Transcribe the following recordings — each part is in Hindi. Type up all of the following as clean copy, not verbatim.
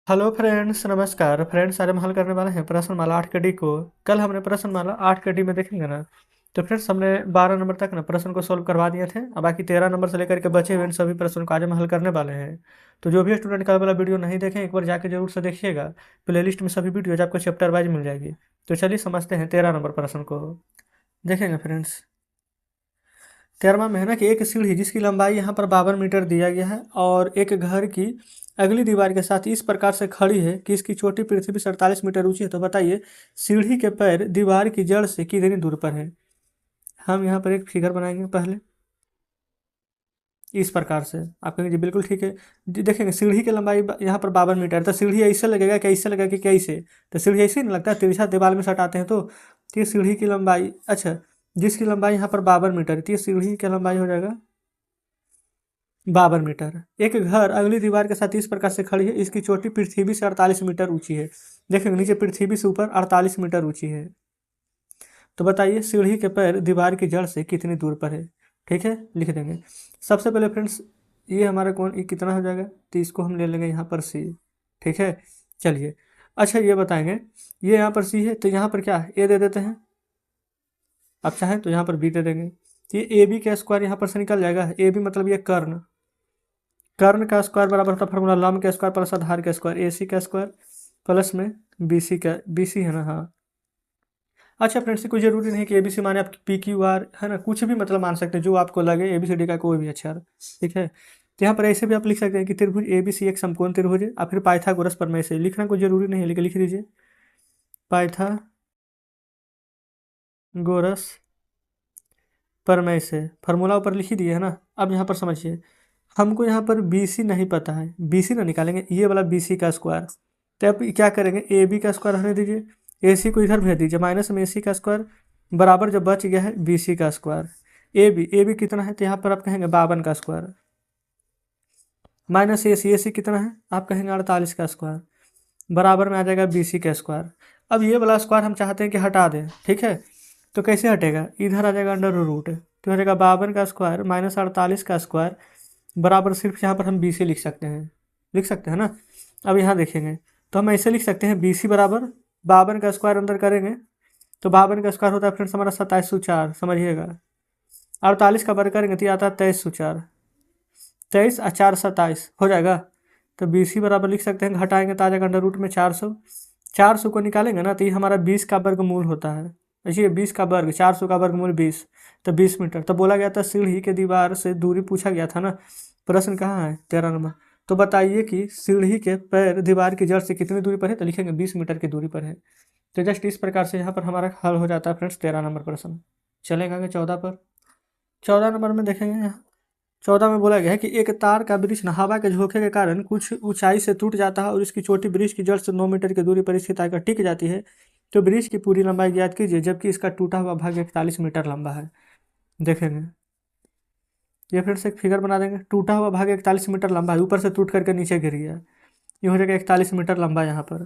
हेलो फ्रेंड्स, नमस्कार फ्रेंड्स। आज हम हल करने वाले हैं प्रश्नमाला 8 कड़ी को। कल हमने प्रश्नमाला 8 कड़ी में देखेंगे ना। तो फ्रेंड्स हमने 12 नंबर तक ना प्रश्न को सॉल्व करवा दिए थे। अब बाकी 13 नंबर से लेकर के बचे हुए इन सभी प्रश्नों को आज हम हल करने वाले हैं। तो जो भी स्टूडेंट कल वाला वीडियो नहीं देखें, एक बार जाके जरूर से देखिएगा। प्लेलिस्ट में सभी वीडियोज आपको चैप्टर वाइज मिल जाएगी। तो चलिए समझते हैं 13 नंबर प्रश्न को। देखेंगे फ्रेंड्स, 13वां में है ना कि एक सीढ़ी जिसकी लंबाई यहाँ पर 52 मीटर दिया गया है और एक घर की अगली दीवार के साथ इस प्रकार से खड़ी है कि इसकी चोटी पृथ्वी से 48 मीटर ऊंची है। तो बताइए सीढ़ी के पैर दीवार की जड़ से कितनी दूर पर है। हम यहाँ पर एक फिगर बनाएंगे पहले इस प्रकार से। आप कहेंगे जी बिल्कुल ठीक है जी। देखेंगे सीढ़ी की लंबाई यहाँ पर 52 मीटर, तो सीढ़ी ऐसे लगेगा कि ऐसे लगेगा कि कैसे। तो सीढ़ी ऐसे ही नहीं लगता, तिरछा दीवार में सटाते हैं तो ये सीढ़ी की लंबाई, अच्छा जिसकी लंबाई यहाँ पर 52 मीटर है, तो ये सीढ़ी की लंबाई हो जाएगा 52 मीटर। एक घर अगली दीवार के साथ इस प्रकार से खड़ी है, इसकी चोटी पृथ्वी से 48 मीटर ऊंची है। देखेंगे नीचे पृथ्वी से ऊपर 48 मीटर ऊंची है। तो बताइए सीढ़ी के पैर दीवार की जड़ से कितनी दूर पर है। ठीक है, लिख देंगे। सबसे पहले फ्रेंड्स ये हमारा कौन, ये कितना हो जाएगा, तो इसको हम ले लेंगे यहाँ पर सी। ठीक है, चलिए। अच्छा ये बताएंगे, ये यहाँ पर सी है तो यहाँ पर क्या है, ए दे देते हैं। आप चाहें तो यहाँ पर बी दे देंगे। ये ए बी का स्क्वायर यहाँ पर से निकल जाएगा। ए बी मतलब ये कर्ण, कर्ण का स्क्वायर बराबर होता है फॉर्मूला लंब का स्क्वायर प्लस आधार का स्क्वायर, ए सी का स्क्वायर प्लस में बी सी का, बी सी है ना, हाँ। अच्छा फ्रेंड्स, कोई जरूरी नहीं कि ए बी सी माने आप पी क्यू आर है ना, कुछ भी मतलब मान सकते हैं जो आपको लगे, ए बी सी डी का कोई भी अक्षर। ठीक है, तो यहाँ पर ऐसे भी आप लिख सकते हैं कि त्रिभुज ए बी सी एक समकोण त्रिभुज है। और फिर पाइथागोरस प्रमेय से लिखना कोई जरूरी नहीं है, लेकिन लिख दीजिए पाइथागोरस प्रमेय से। फार्मूला ऊपर लिख ही दिए है ना। अब यहाँ पर समझिए, हमको यहाँ पर बी सी नहीं पता है, बी सी ना निकालेंगे, ये वाला बी सी का स्क्वायर। तो अब क्या करेंगे, ए बी का स्क्वायर रहने दीजिए, ए सी को इधर भेज दीजिए, माइनस में ए सी का स्क्वायर बराबर जब बच गया है बी सी का स्क्वायर। ए बी कितना है, तो यहाँ पर आप कहेंगे 52 का स्क्वायर माइनस ए सी कितना है, आप कहेंगे 48 का स्क्वायर बराबर में आ जाएगा बी सी का स्क्वायर। अब ये वाला स्क्वायर हम चाहते हैं कि हटा दें। ठीक है, तो कैसे हटेगा, इधर आ जाएगा अंडर रूट, तो हो जाएगा 52 का स्क्वायर माइनस 48 का स्क्वायर बराबर, सिर्फ यहाँ पर हम बी सी लिख सकते हैं, लिख सकते हैं ना। अब यहाँ देखेंगे तो हम ऐसे लिख सकते हैं बी सी बराबर 52 का स्क्वायर अंदर करेंगे तो 52 का स्क्वायर होता है फ्रेंड्स हमारा 2704, समझिएगा। 48 का वर्ग करेंगे तो ये आता है 2304, 23 और 4 27 हो जाएगा। तो बी सी बराबर लिख सकते हैं, घटाएंगे तो आ जाएगा अंडर रूट में 400, 400 को निकालेंगे ना तो ये हमारा 20 का वर्गमूल होता है। देखिए 20 का वर्ग, 400 का वर्गमूल 20, तो 20 मीटर। तो बोला गया था सीढ़ी के दीवार से दूरी पूछा गया था ना। प्रश्न कहाँ है, 13 नंबर। तो बताइए कि सीढ़ी के पैर दीवार की जड़ से कितनी दूरी पर है, तो लिखेंगे 20 मीटर की दूरी पर है। तो जस्ट इस प्रकार से यहाँ पर हमारा हल हो जाता है फ्रेंड्स 13 नंबर प्रश्न। चलेंगे आगे 14 पर। 14 नंबर में देखेंगे यहाँ, 14 में बोला गया है कि एक तार का वृक्ष हवा के झोंके के कारण कुछ ऊंचाई से टूट जाता है और इसकी चोटी वृक्ष की जड़ से 9 मीटर की दूरी पर स्थित आकर टिक जाती है। तो वृक्ष की पूरी लंबाई ज्ञात कीजिए जबकि इसका टूटा हुआ भाग 41 मीटर लंबा है। देखेंगे, ये फिर से एक फिगर बना देंगे। टूटा हुआ भाग 41 मीटर लंबा है, ऊपर से टूट करके नीचे गिर गया, ये हो जाएगा 41 मीटर लंबा। यहाँ पर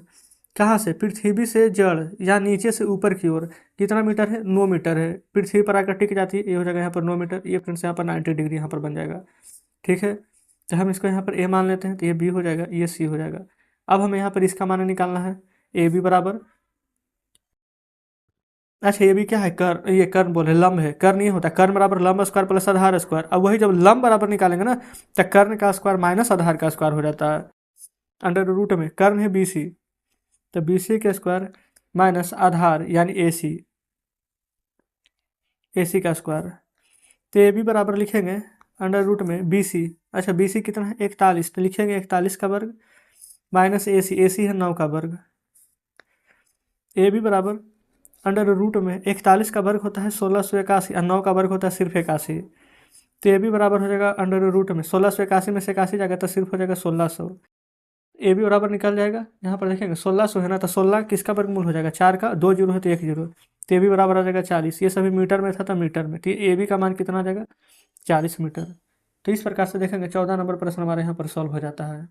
कहाँ से, पृथ्वी से जड़ या नीचे से ऊपर की ओर कितना मीटर है, 9 मीटर है। पृथ्वी पर आकर टिक जाती है, ये हो जाएगा यहाँ पर 9 मीटर। ये फ्रेंड्स यहाँ पर 90 डिग्री यहाँ पर बन जाएगा। ठीक है, तो हम इसको यहाँ पर ए मान लेते हैं, तो ये बी हो जाएगा, ये सी हो जाएगा। अब हमें यहाँ पर इसका मान निकालना है, ए बी बराबर, अच्छा ये भी क्या है, कर, ये कर्ण बोले लंब है, कर्ण ये होता है कर्ण बराबर लंब स्क्वायर प्लस आधार स्क्वायर। अब वही जब लंब बराबर निकालेंगे ना तो कर्ण का स्क्वायर माइनस आधार का स्क्वायर हो जाता है। अंडर रूट में कर्ण है बी सी, तो बी सी का स्क्वायर माइनस आधार यानी ए सी का स्क्वायर। तो ए बी बराबर लिखेंगे अंडर रूट में बी सी, अच्छा बी सी कितना है 41, तो लिखेंगे 41 का वर्ग माइनस ए सी है 9 का वर्ग। ए बी बराबर अंडर रूट में 41 का वर्ग होता है 1681 और 9 का वर्ग होता है सिर्फ 81। तो ए बी बराबर हो जाएगा अंडर रूट में 1681 में से 81 जाएगा तो सिर्फ हो जाएगा 1600। ए बी बराबर निकल जाएगा, यहाँ पर देखेंगे 1600 है ना, तो 16 किसका वर्गमूल हो जाएगा, 4 का, 2 जीरो है तो 1 जीरो, तो ए बी बराबर आ जाएगा 40। ये सभी मीटर में था तो मीटर में, तो ए बी का मान कितना आ जाएगा 40 मीटर। तो इस प्रकार से देखेंगे 14 नंबर प्रश्न हमारे यहाँ पर सॉल्व हो जाता है।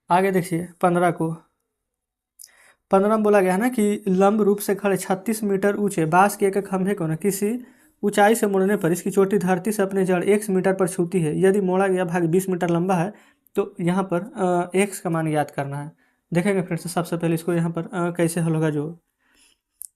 आगे देखिए 15 को। 15 में बोला गया है ना कि लंब रूप से खड़े 36 मीटर ऊंचे बांस के एक खंभे को न किसी ऊंचाई से मुड़ने पर इसकी चोटी धरती से अपने जड़ x मीटर पर छूती है। यदि मोड़ा गया भाग 20 मीटर लंबा है तो यहाँ पर x का मान याद करना है। देखेंगे फ्रेंड्स सबसे पहले इसको यहाँ पर कैसे हल होगा जो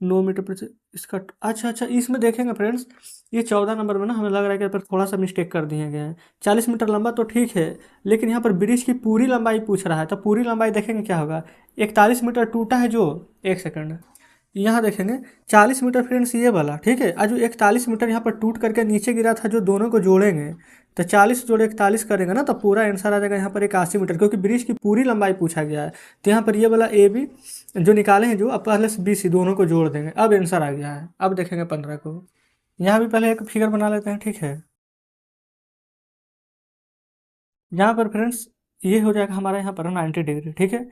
9 मीटर प्रति इसका अच्छा इसमें देखेंगे फ्रेंड्स ये 14 नंबर में ना हमें लग रहा है कि यहाँ पर थोड़ा सा मिस्टेक कर दिए गए हैं। 40 मीटर लंबा तो ठीक है, लेकिन यहाँ पर ब्रिज की पूरी लंबाई पूछ रहा है, तो पूरी लंबाई देखेंगे क्या होगा। 41 मीटर टूटा है जो, एक सेकंड यहाँ देखेंगे 40 मीटर फ्रेंड्स ये वाला, ठीक है। आज जो 41 मीटर यहाँ पर टूट करके नीचे गिरा था, जो दोनों को जोड़ेंगे तो 40 जोड़े 41 करेंगे ना, तो पूरा आंसर आ जाएगा यहाँ पर 81 मीटर, क्योंकि ब्रिज की पूरी लंबाई पूछा गया है। तो यहाँ पर ये वाला ए बी जो निकाले हैं जो, अब पहले से बी सी दोनों को जोड़ देंगे, अब आंसर आ गया है। अब देखेंगे 15 को, यहाँ भी पहले एक फिगर बना लेते हैं, ठीक है। यहाँ पर फ्रेंड्स ये हो जाएगा हमारा यहाँ पर 90 डिग्री, ठीक है।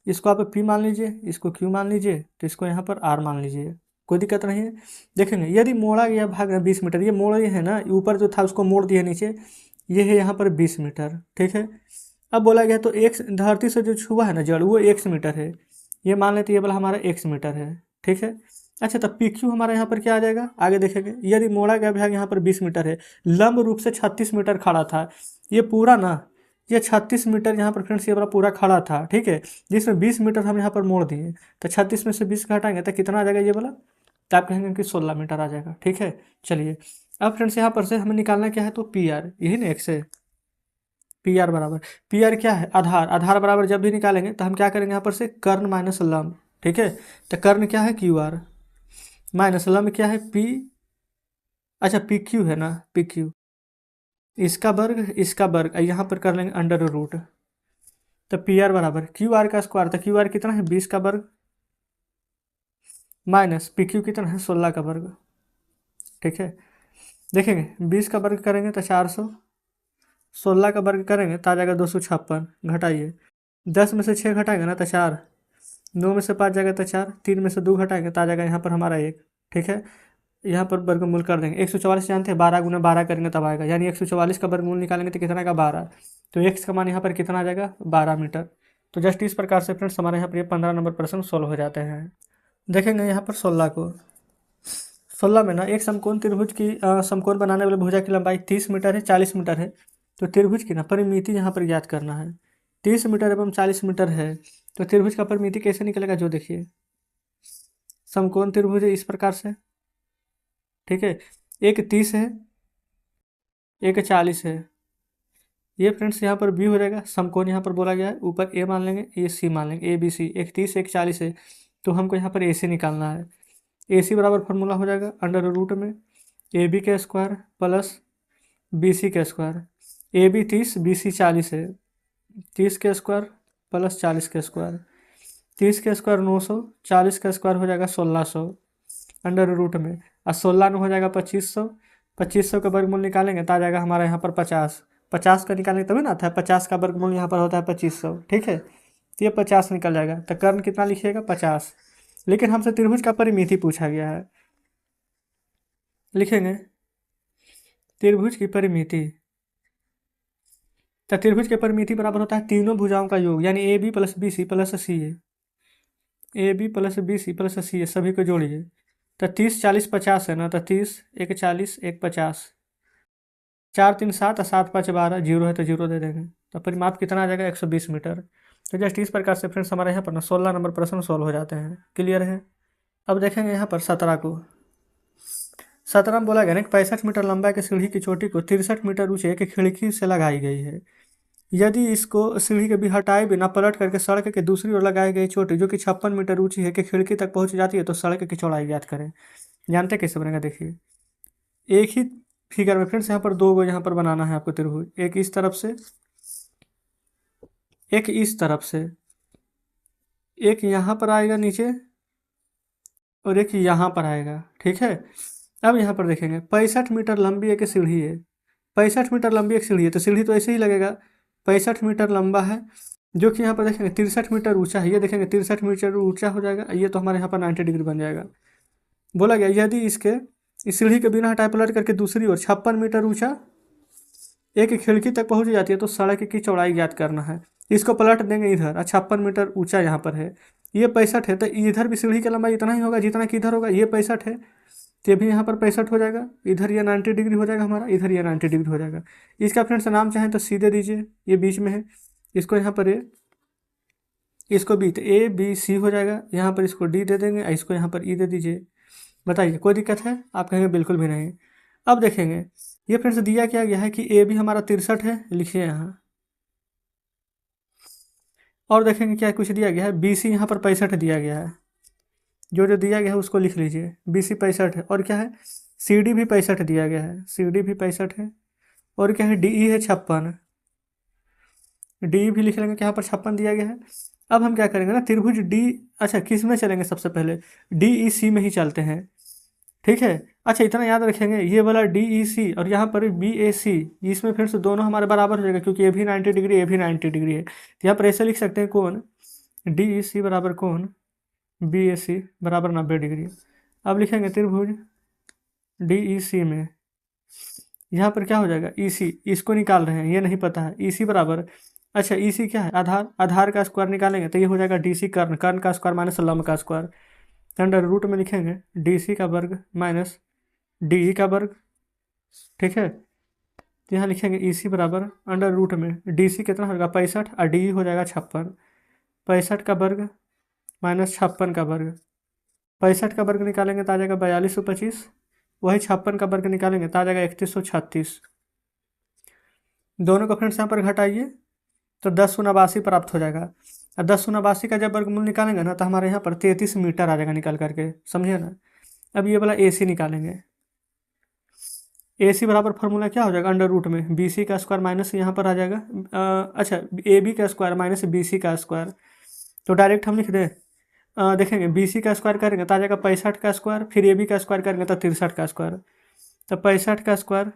इसको आप पी मान लीजिए, इसको क्यू मान लीजिए, तो इसको यहाँ पर आर मान लीजिए, कोई दिक्कत नहीं है। देखेंगे यदि मोड़ा गया भाग 20 मीटर, ये मोड़ ये है ना, ऊपर जो था उसको मोड़ दिया नीचे, ये है यहाँ पर 20 मीटर, ठीक है। अब बोला गया तो एक धरती से जो छुआ है ना जड़, वो 1 मीटर है, ये मान लेते ये वाला हमारा 1 मीटर है, ठीक है। अच्छा, तब पी क्यू हमारा यहाँ पर क्या आ जाएगा, आगे देखेंगे। यदि मोड़ा गया भाग यहाँ पर 20 मीटर है, लंब रूप से 36 मीटर खड़ा था, ये पूरा ना, ये 36 मीटर यहाँ पर फ्रेंड्स ये वाला पूरा खड़ा था, ठीक है। जिसमें 20 मीटर हम यहाँ पर मोड़ दिए, तो 36 में से 20 घटाएंगे तो कितना आ जाएगा ये वाला, तो आप कहेंगे कि 16 मीटर आ जाएगा, ठीक है। चलिए अब फ्रेंड्स यहाँ पर से हमें निकालना क्या है, तो पी आर, यही ना एक से पी आर बराबर, पी आर क्या है, आधार, आधार बराबर जब भी निकालेंगे तो हम क्या करेंगे यहाँ पर से कर्ण माइनस लंब, ठीक है। तो कर्ण क्या है क्यू आर, माइनस लंब क्या है पी, अच्छा पी क्यू है ना, पी क्यू, इसका वर्ग यहाँ पर कर लेंगे अंडर रूट, तो पी आर बराबर क्यू आर का स्क्वायर, तो क्यू आर कितना है 20 का वर्ग, माइनस पी क्यू कितना है 16 का वर्ग, ठीक है। देखेंगे 20 का वर्ग करेंगे तो 400, 16 का वर्ग करेंगे तो आ जाएगा 256, घटाइए 10 में से 6 घटाएंगे ना तो 4, 9 में से 5 जाएगा तो 4, 3 में से 2 घटाएंगे तो आ जाएगा यहाँ पर हमारा 1, ठीक है। यहाँ पर वर्गमूल कर देंगे, 144 जानते हैं, 12 गुना 12 करेंगे तब आएगा, यानी 144 का वर्गमूल निकालेंगे तो कितना का 12, तो एक्स का मान यहाँ पर कितना आ जाएगा 12 मीटर। तो जस्ट इस प्रकार से फ्रेंड्स हमारे यहाँ पर ये 15 नंबर प्रश्न सोल्व हो जाते हैं। देखेंगे यहाँ पर 16 को, 16 में ना एक समकोण त्रिभुज की समकोण बनाने वाले भुजा की लंबाई 30 मीटर है, 40 मीटर है, तो त्रिभुज की ना परिमिति यहाँ पर ज्ञात करना है। 30 मीटर एवं 40 मीटर है, तो त्रिभुज का परिमिति कैसे निकलेगा, जो देखिए समकोण त्रिभुज है इस प्रकार से, ठीक है। एक 30 है, एक 40 है, ये फ्रेंड्स यहाँ पर बी हो जाएगा। समकोण यहाँ पर बोला गया है, ऊपर ए मान लेंगे, ये सी मान लेंगे, ए बी सी, एक 30 एक 40 है, तो हमको यहाँ पर ए सी निकालना है। ए सी बराबर फॉर्मूला हो जाएगा अंडर रूट में ए बी का स्क्वायर प्लस बी सी का square, A B 30 B C 40 है, 30 का स्क्वायर प्लस 40 का स्क्वायर, 30 का स्क्वायर 900, 40 का स्क्वायर हो जाएगा 1600 अंडर रूट में, और 16 में हो जाएगा 2500, 2500 का वर्गमूल निकालेंगे तो आ जाएगा हमारा यहाँ पर 50, 50 का निकालेंगे तभी ना आता है, 50 का वर्गमूल यहाँ पर होता है 2500, ठीक है। तो ये 50 निकल जाएगा, तो कर्ण कितना लिखिएगा 50, लेकिन हमसे त्रिभुज का परिमिति पूछा गया है, लिखेंगे त्रिभुज की परिमिति, तो त्रिभुज की परिमिति बराबर होता है तीनों भुजाओं का योग, यानी A B plus B C plus C है, A B plus B C plus C है, सभी को जोड़िए। तो 30 40 50 है ना, तो 30 एक 40 एक 50, 4 3 7 और 7 5 12, जीरो है तो जीरो दे देंगे, तो परिमाप कितना आ जाएगा 120 मीटर। तो जस्ट इस प्रकार से फ्रेंड्स हमारे यहाँ पर ना 16 नंबर प्रश्न सॉल्व हो जाते हैं, क्लियर है। अब देखेंगे यहाँ पर 17 को, 17 में बोला गया ना 65 मीटर लंबाई की सीढ़ी की चोटी को 63 मीटर ऊंचे एक खिड़की से लगाई गई है। यदि इसको सीढ़ी के भी हटाए बिना पलट करके सड़क के दूसरी ओर लगाई गई चोटी जो कि 56 मीटर ऊंची है कि खिड़की तक पहुंच जाती है, तो सड़क की चौड़ाई ज्ञात करें। जानते कैसे बनेगा, देखिए एक ही फिगर में फ्रेंड्स यहाँ पर दो गो यहाँ पर बनाना है आपको त्रिभुज, एक इस तरफ से, एक इस तरफ से, एक यहाँ पर आएगा नीचे और एक यहाँ पर आएगा, ठीक है। अब यहाँ पर देखेंगे 65 मीटर लंबी एक सीढ़ी है, 65 मीटर लंबी एक सीढ़ी है, तो सीढ़ी तो ऐसे ही लगेगा, 65 मीटर लंबा है, जो कि यहाँ पर देखेंगे 63 मीटर ऊंचा है, ये देखेंगे 63 मीटर ऊंचा हो जाएगा, ये तो हमारे यहाँ पर 90 डिग्री बन जाएगा। बोला गया यदि इसके इस सीढ़ी के बिना हटाए पलट करके दूसरी ओर 56 मीटर ऊंचा एक खिड़की तक पहुंच जाती है, तो सड़क की चौड़ाई ज्ञात करना है। इसको पलट देंगे इधर, 56 मीटर ऊंचा यहाँ पर है, ये 65 है, तो इधर भी सीढ़ी की लंबाई इतना ही होगा जितना कि इधर होगा, ये 65 है तो ये भी यहाँ पर 65 हो जाएगा, इधर ये 90 डिग्री हो जाएगा हमारा, इधर ये 90 डिग्री हो जाएगा। इसका फ्रेंड्स नाम चाहें तो सीधे दीजिए, ये बीच में है, इसको यहाँ पर ये इसको बी, तो ए बी सी हो जाएगा। यहाँ पर इसको डी दे देंगे, इसको यहाँ पर ई दे दीजिए। बताइए कोई दिक्कत है? आप कहेंगे बिल्कुल भी नहीं। अब देखेंगे ये फ्रेंड्स दिया क्या गया है कि ए भी हमारा 63 है, लिखिए यहाँ। और देखेंगे क्या कुछ दिया गया है, बी सी यहाँ पर 65 दिया गया है। जो जो दिया गया है उसको लिख लीजिए। बी सी 65 है, और क्या है, सी डी भी 65 दिया गया है, सी डी भी 65 है। और क्या है, डी ई है 56, डी भी लिख लेंगे कि यहाँ पर 56 दिया गया है। अब हम क्या करेंगे ना, त्रिभुज डी, अच्छा किस में चलेंगे, सबसे पहले डी ई सी में ही चलते हैं, ठीक है। अच्छा इतना याद रखेंगे, ये वाला डी ई सी और यहाँ पर बी ए सी, इसमें फिर से दोनों हमारे बराबर हो जाएगा, क्योंकि ए भी 90 डिग्री, ए भी 90 डिग्री है। तो यहाँ पर ऐसे लिख सकते हैं, कौन डी ई सी बराबर कौन बी ए सी बराबर 90 डिग्री। अब लिखेंगे त्रिभुज डी ई सी में, यहाँ पर क्या हो जाएगा, ई सी, इसको निकाल रहे हैं, ये नहीं पता है। ई सी बराबर, अच्छा ई सी क्या है, आधार, आधार का स्क्वायर निकालेंगे तो ये हो जाएगा डी सी कर्ण, कर्ण का स्क्वायर माइनस लंब का स्क्वायर। अंडर रूट में लिखेंगे डी सी का वर्ग माइनस डी ई का वर्ग, ठीक है। तो यहाँ लिखेंगे ई सी बराबर अंडर रूट में डी सी कितना होगा 65 और डी ई हो जाएगा 56, 65 का वर्ग माइनस 56 का वर्ग। 65 का वर्ग निकालेंगे तो आ जाएगा 4225, वही 56 का वर्ग निकालेंगे तो आ जाएगा 3136। दोनों को फ्रेंड्स यहाँ पर घटाइए तो 10 प्राप्त हो जाएगा। और 10 का जब वर्गमूल निकालेंगे ना तो हमारे यहाँ पर 33 मीटर आ जाएगा निकाल करके, समझिए ना। अब ये वाला ए सी निकालेंगे, ए सी बराबर फार्मूला क्या हो जाएगा, अंडर रूट में बी सी का स्क्वायर माइनस यहाँ पर आ जाएगा, अच्छा ए बी का स्क्वायर माइनस बी सी का स्क्वायर। तो डायरेक्ट हम लिख दें, देखेंगे बी सी का स्क्वायर करेंगे तो आ जाएगा 65 का स्क्वायर, फिर ए बी का स्क्वायर करेंगे तो 63 का स्क्वायर। तो 65 का स्क्वायर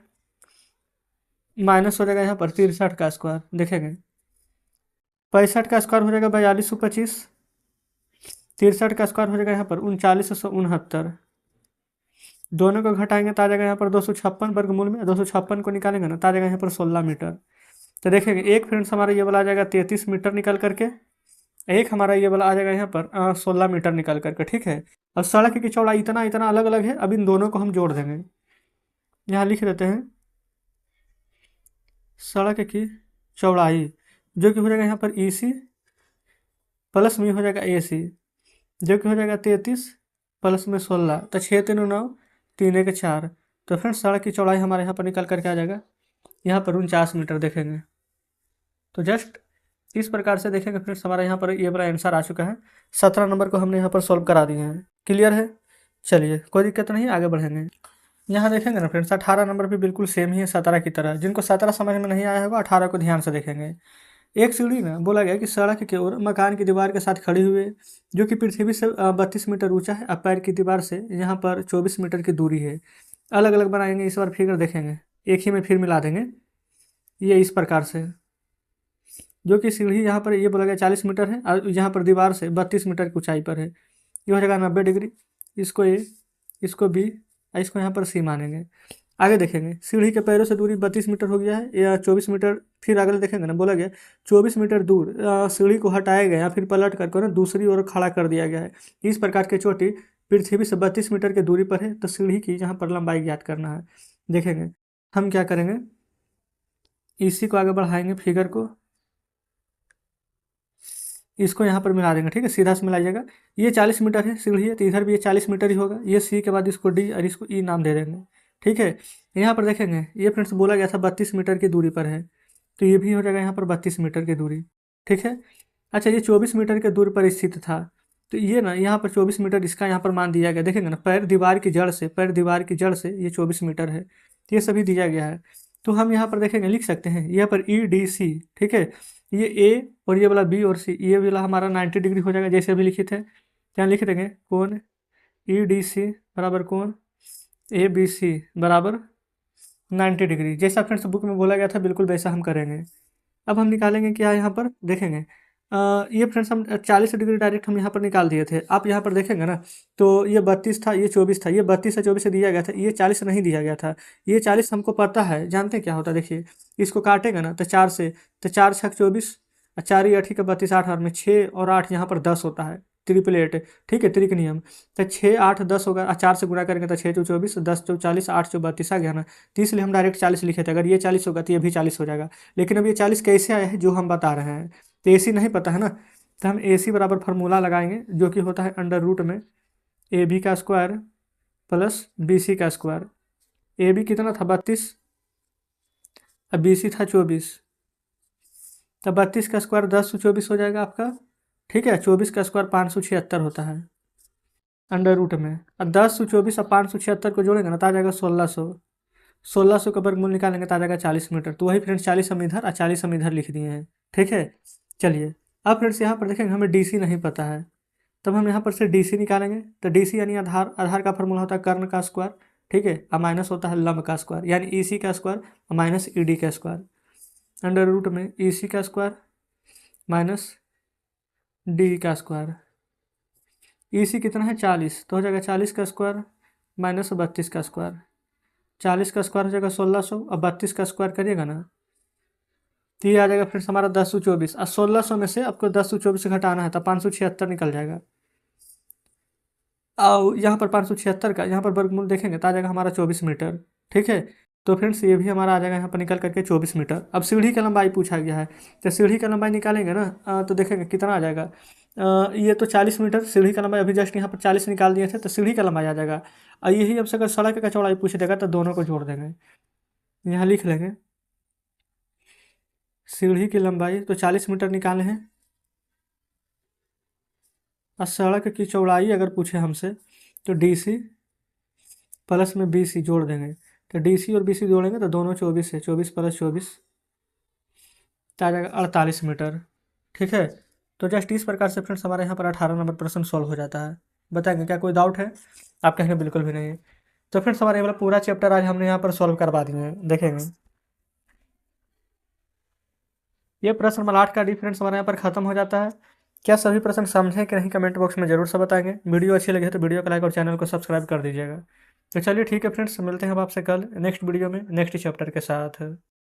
माइनस हो जाएगा यहाँ पर 63 का स्क्वायर, देखेंगे 65 का स्क्वायर हो जाएगा 4225, 63 का स्क्वायर हो जाएगा यहाँ पर 3969। दोनों को घटाएंगे तो आ जाएगा यहाँ पर 256 वर्गमूल में, 256 को निकालेंगे ना तो आ जाएगा यहाँ पर 16 मीटर। तो देखेंगे एक फ्रेंड्स हमारा ये वाला आ जाएगा 33 मीटर निकल करके, एक हमारा ये वाला आ जाएगा यहाँ पर 16 मीटर निकल करके, ठीक है। अब सड़क की चौड़ाई इतना इतना अलग अलग है, अब इन दोनों को हम जोड़ देंगे। यहाँ लिख देते हैं सड़क की चौड़ाई, जो कि हो जाएगा यहाँ पर ई सी प्लस में हो जाएगा ए सी, जो कि हो जाएगा 33 प्लस में 16, तो 6 3 9 3 1 4। तो फ्रेंड्स सड़क की चौड़ाई हमारे यहाँ पर निकल करके आ जाएगा यहाँ पर 49 मीटर, देखेंगे तो जस्ट इस प्रकार से देखेंगे फ्रेंड्स हमारा यहाँ पर ये बड़ा आंसर आ चुका है। 17 नंबर को हमने यहाँ पर सॉल्व करा दिए हैं, क्लियर है। चलिए कोई दिक्कत नहीं, आगे बढ़ेंगे। यहाँ देखेंगे ना फ्रेंड्स 18 नंबर भी बिल्कुल सेम ही है 17 की तरह। जिनको 17 समझ में नहीं आया होगा 18 को ध्यान से देखेंगे। एक सीढ़ी में बोला गया कि सड़क की ओर मकान की दीवार के साथ खड़ी हुई है, जो कि पृथ्वी से 32 मीटर ऊंचा है। अब पैर की दीवार से यहाँ पर 24 मीटर की दूरी है। अलग अलग बनाएंगे, इस बार फिगर देखेंगे, एक ही में फिर मिला देंगे। ये इस प्रकार से, जो कि सीढ़ी यहाँ पर ये बोला गया 40 मीटर है और यहाँ पर दीवार से 32 मीटर की ऊंचाई पर है। ये हो जाएगा 90 डिग्री। इसको ए, इसको बी, इसको यहाँ पर सी मानेंगे। आगे देखेंगे सीढ़ी के पैरों से दूरी 32 मीटर हो गया है या 24 मीटर। फिर अगले देखेंगे ना, बोला गया 24 मीटर दूर सीढ़ी को हटाया गया, फिर पलट करके ना दूसरी ओर खड़ा कर दिया गया है। इस प्रकार की चोटी पृथ्वी से 32 मीटर की दूरी पर है, तो सीढ़ी की यहाँ पर लंबाई ज्ञात करना है। देखेंगे हम क्या करेंगे, इसी को आगे बढ़ाएंगे फिगर को, इसको यहाँ पर मिला देंगे, ठीक है, सीधा से मिलाइएगा। ये 40 मीटर है सीढ़ी है, तो इधर भी ये 40 मीटर ही होगा। ये सी के बाद इसको डी और इसको ई नाम दे देंगे, ठीक है। यहाँ पर देखेंगे ये फ्रेंड्स बोला गया था 32 मीटर की दूरी पर है, तो ये भी हो जाएगा यहाँ पर 32 मीटर की दूरी, ठीक है। अच्छा ये 24 मीटर की दूरी पर स्थित था, तो ये ना यहाँ पर 24 मीटर इसका यहाँ पर मान दिया गया। देखेंगे ना पैर दीवार की जड़ से, पैर दीवार की जड़ से ये 24 मीटर है, तो ये सभी दिया गया है। तो हम यहाँ पर देखेंगे लिख सकते हैं यहाँ पर ई डी सी, ठीक है। ये ए और ये वाला बी और सी, ये वाला हमारा 90 डिग्री हो जाएगा, जैसे अभी लिखे थे। यहाँ लिख देंगे कोण ई डी सी बराबर कोण ए बी सी बराबर 90 डिग्री। जैसा फ्रेंड्स बुक में बोला गया था बिल्कुल वैसा हम करेंगे। अब हम निकालेंगे क्या, यहाँ पर देखेंगे ये फ्रेंड्स हम 40 डिग्री डायरेक्ट हम यहाँ पर निकाल दिए थे। आप यहाँ पर देखेंगे ना, तो ये 32 था, ये 24 था, ये 32 से 24 से दिया गया था, ये 40 नहीं दिया गया था। ये 40 हमको पता है, जानते हैं क्या होता है, देखिए इसको काटेंगे ना तो 4 से, तो 4 छक 24 और 4 8 का 32, 8 और में 6 और 8 यहाँ पर 10 होता है, ट्रिपल 8, ठीक है, त्रिक नियम। तो 6 8 10 होगा, 4 से गुणा करेंगे तो 6 2 24, 10 2 40, 8 2 32 आ गया ना। तो इसलिए हम डायरेक्ट 40 लिखे थे। अगर ये 40 होगा तो ये भी 40 हो जाएगा। लेकिन अब ये 40 कैसे आया है जो हम बता रहे हैं, तो ऐसी नहीं पता है ना, तो हम AC बराबर फार्मूला लगाएंगे जो कि होता है अंडर रूट में AB का स्क्वायर प्लस BC का स्क्वायर। AB कितना था 32 और BC था 24, तो 32 का स्क्वायर 10/24 हो जाएगा आपका। ठीक है, 24 का स्क्वायर 576 होता है अंडर रूट में। अब 10/24 और 576 को जोड़ेंगे ना तो आ जाएगा 1600। 1600 का वर्गमूल निकालेंगे तो आ जाएगा 40 मीटर। तो वही फ्रेंड्स 40 हम इधर और 40 हम इधर लिख दिए हैं। ठीक है, चलिए अब फ्रेंड्स यहाँ पर देखेंगे हमें DC नहीं पता है, तब हम यहाँ पर से DC निकालेंगे। तो DC यानी आधार, आधार का फॉर्मूला होता है कर्ण का स्क्वायर। ठीक है, और माइनस होता है लंब का स्क्वायर यानी EC का स्क्वायर और माइनस ED का स्क्वायर। अंडर रूट में EC का स्क्वायर माइनस DE का स्क्वायर। EC कितना है 40, तो हो जाएगा 40 का स्क्वायर माइनस 32 का स्क्वायर। 40 का स्क्वायर हो जाएगा 1600 और 32 का स्क्वायर करिएगा ना तो ये आ जाएगा फ्रेंड्स हमारा 10/24। और 1600 में से आपको 10/24 से घटाना है तो 576 निकल जाएगा। और यहाँ पर 576 का यहाँ पर वर्गमूल देखेंगे तो आ जाएगा हमारा 24 मीटर। ठीक है, तो फ्रेंड्स ये भी हमारा आ जाएगा यहाँ पर निकल करके 24 मीटर। अब सीढ़ी का लंबाई पूछा गया है, तो सीढ़ी का लंबाई निकालेंगे ना तो देखेंगे कितना आ जाएगा। ये तो 40 मीटर सीढ़ी का लंबाई, अभी जस्ट यहाँ पर 40 निकाल दिए थे तो सीढ़ी का लंबाई आ जाएगा। और यही हमसे अगर सड़क का चौड़ाई पूछ देगा तो दोनों को जोड़ देंगे, यहाँ लिख लेंगे सीढ़ी की लंबाई तो 40 मीटर निकाले हैं और सड़क की चौड़ाई अगर पूछे हमसे तो DC प्लस में BC जोड़ देंगे। तो DC और BC जोड़ेंगे तो दोनों 24 है, 24 + 24 तो आ जाएगा 48 मीटर। ठीक है, तो जस्ट इस प्रकार से फ्रेंड्स हमारे यहाँ पर 18 नंबर प्रश्न सॉल्व हो जाता है। बताएंगे क्या कोई डाउट है? आप कहेंगे बिल्कुल भी नहीं है। तो फ्रेंड्स हमारे वाला पूरा चैप्टर आज हमने यहाँ पर सॉल्व करवा दिए हैं। देखेंगे ये प्रश्न नंबर 8 का डिफरेंस हमारे यहाँ पर खत्म हो जाता है। क्या सभी प्रश्न समझे कि नहीं कमेंट बॉक्स में जरूर से बताएंगे। वीडियो अच्छी लगे तो वीडियो को लाइक और चैनल को सब्सक्राइब कर दीजिएगा। तो चलिए ठीक है फ्रेंड्स, मिलते हैं अब आपसे कल नेक्स्ट वीडियो में नेक्स्ट चैप्टर के साथ।